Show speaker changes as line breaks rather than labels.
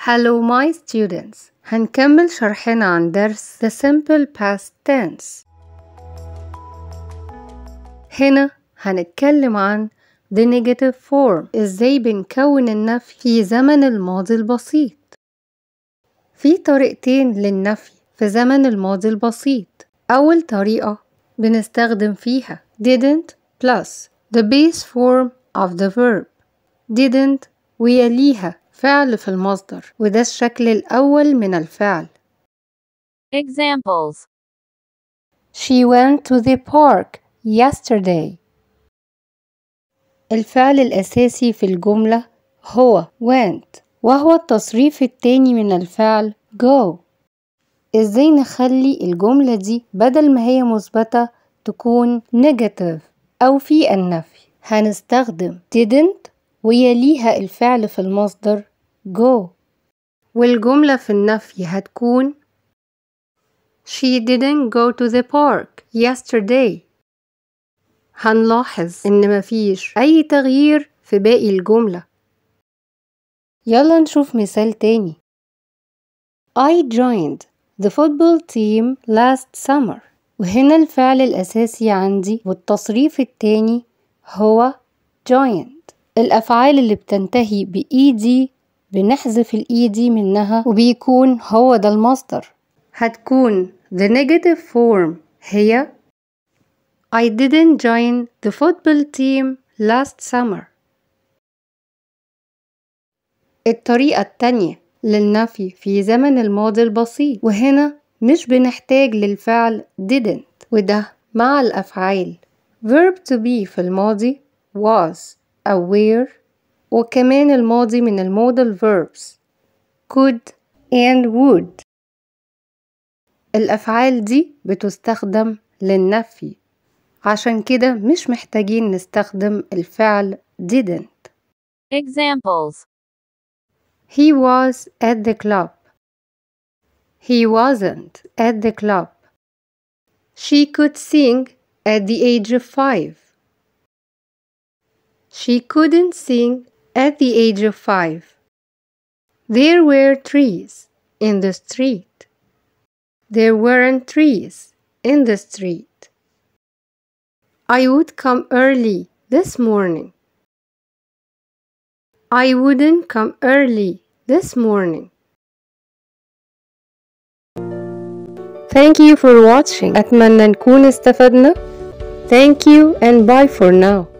Hello my students. هنكمل شرحنا عن درس The Simple Past Tense. هنا هنتكلم عن The Negative Form. ازاي بنكون النفي في زمن الماضي البسيط. في طريقتين للنفي في زمن الماضي البسيط. أول طريقة بنستخدم فيها didn't plus the base form of the verb. didn't ويليها فعل في المصدر، وده الشكل الأول من الفعل.
Examples:
She went to the park yesterday. الفعل الأساسي في الجملة هو went، وهو التصريف التاني من الفعل go. إزاي نخلي الجملة دي بدل ما هي مثبتة تكون negative أو في النفي؟ هنستخدم didn't ويليها الفعل في المصدر go، والجملة في النفي هتكون She didn't go to the park yesterday. هنلاحظ إن مفيش أي تغيير في باقي الجملة. يلا نشوف مثال تاني. I joined the football team last summer. وهنا الفعل الأساسي عندي والتصريف التاني هو joined. الأفعال اللي بتنتهي ب-ed بنحذف ال-ed منها وبيكون هو ده المصدر. هتكون the negative form هي I didn't join the football team last summer. الطريقة التانية للنفي في زمن الماضي البسيط، وهنا مش بنحتاج للفعل didn't، وده مع الأفعال verb to be في الماضي was أو were، وكمان الماضي من المودal verbs could and would. الأفعال دي بتستخدم للنفي، عشان كده مش محتاجين نستخدم الفعل didn't.
Examples:
He was at the club. He wasn't at the club. She could sing at the age of 5. She couldn't sing at the age of 5. There were trees in the street. There weren't trees in the street. I would come early this morning. I wouldn't come early this morning. Thank you for watching. أتمنى نكون استفدنا. Thank you and bye for now.